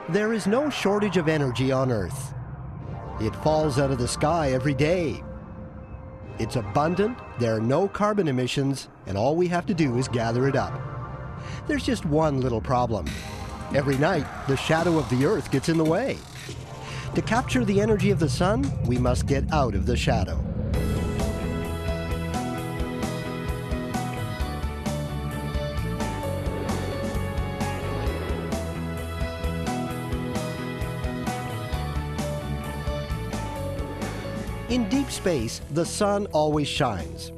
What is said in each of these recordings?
There is no shortage of energy on Earth. It falls out of the sky every day. It's abundant, there are no carbon emissions, and all we have to do is gather it up. There's just one little problem. Every night, the shadow of the Earth gets in the way. To capture the energy of the sun, we must get out of the shadow. In deep space, the sun always shines.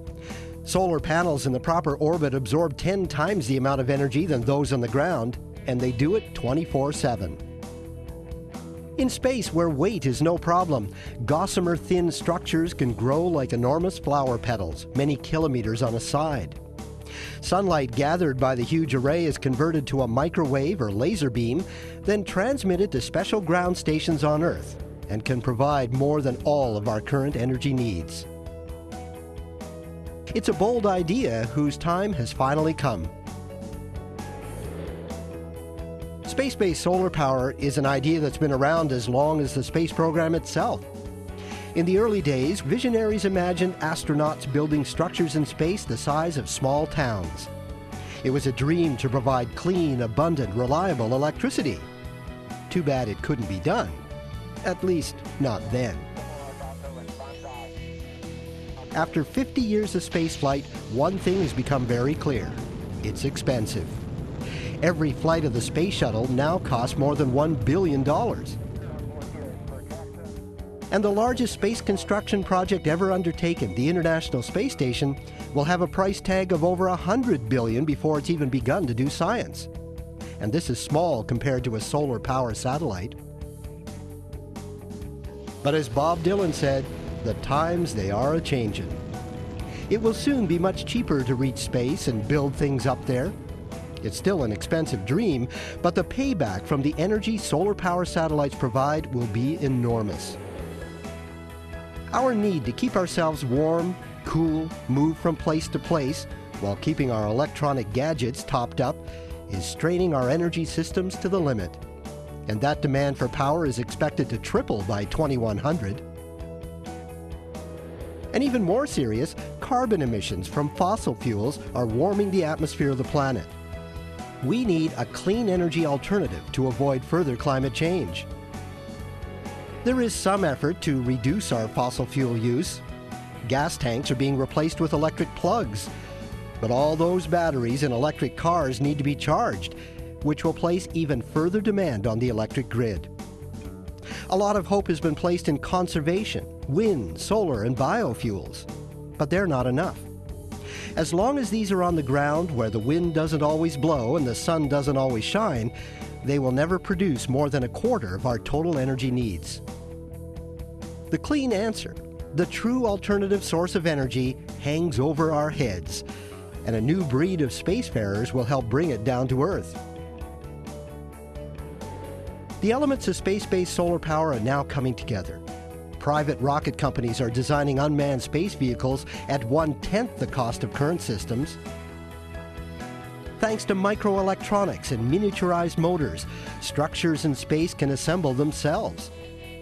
Solar panels in the proper orbit absorb 10 times the amount of energy than those on the ground, and they do it 24/7. In space, where weight is no problem, gossamer-thin structures can grow like enormous flower petals, many kilometers on a side. Sunlight gathered by the huge array is converted to a microwave or laser beam, then transmitted to special ground stations on Earth, and can provide more than all of our current energy needs. It's a bold idea whose time has finally come. Space-based solar power is an idea that's been around as long as the space program itself. In the early days, visionaries imagined astronauts building structures in space the size of small towns. It was a dream to provide clean, abundant, reliable electricity. Too bad it couldn't be done. At least, not then. After 50 years of spaceflight, one thing has become very clear. It's expensive. Every flight of the space shuttle now costs more than $1 billion. And the largest space construction project ever undertaken, the International Space Station, will have a price tag of over $100 billion before it's even begun to do science. And this is small compared to a solar power satellite. But as Bob Dylan said, the times they are a-changin'. It will soon be much cheaper to reach space and build things up there. It's still an expensive dream, but the payback from the energy solar power satellites provide will be enormous. Our need to keep ourselves warm, cool, move from place to place, while keeping our electronic gadgets topped up, is straining our energy systems to the limit. And that demand for power is expected to triple by 2100. And even more serious, carbon emissions from fossil fuels are warming the atmosphere of the planet. We need a clean energy alternative to avoid further climate change. There is some effort to reduce our fossil fuel use. Gas tanks are being replaced with electric plugs, but all those batteries in electric cars need to be charged, which will place even further demand on the electric grid. A lot of hope has been placed in conservation, wind, solar, and biofuels, but they're not enough. As long as these are on the ground where the wind doesn't always blow and the sun doesn't always shine, they will never produce more than a quarter of our total energy needs. The clean answer, the true alternative source of energy, hangs over our heads, and a new breed of spacefarers will help bring it down to Earth. The elements of space-based solar power are now coming together. Private rocket companies are designing unmanned space vehicles at 1/10 the cost of current systems. Thanks to microelectronics and miniaturized motors, structures in space can assemble themselves.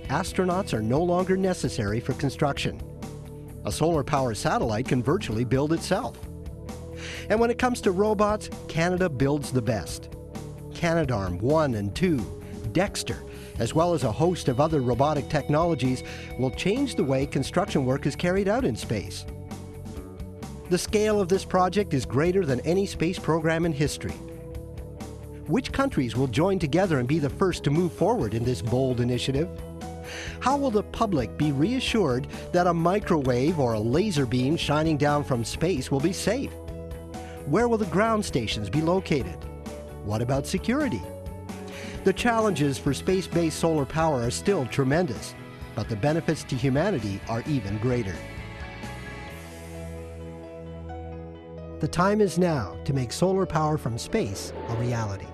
Astronauts are no longer necessary for construction. A solar power satellite can virtually build itself. And when it comes to robots, Canada builds the best. Canadarm1 and 2, Dexter, as well as a host of other robotic technologies, will change the way construction work is carried out in space. The scale of this project is greater than any space program in history. Which countries will join together and be the first to move forward in this bold initiative? How will the public be reassured that a microwave or a laser beam shining down from space will be safe? Where will the ground stations be located? What about security? The challenges for space-based solar power are still tremendous, but the benefits to humanity are even greater. The time is now to make solar power from space a reality.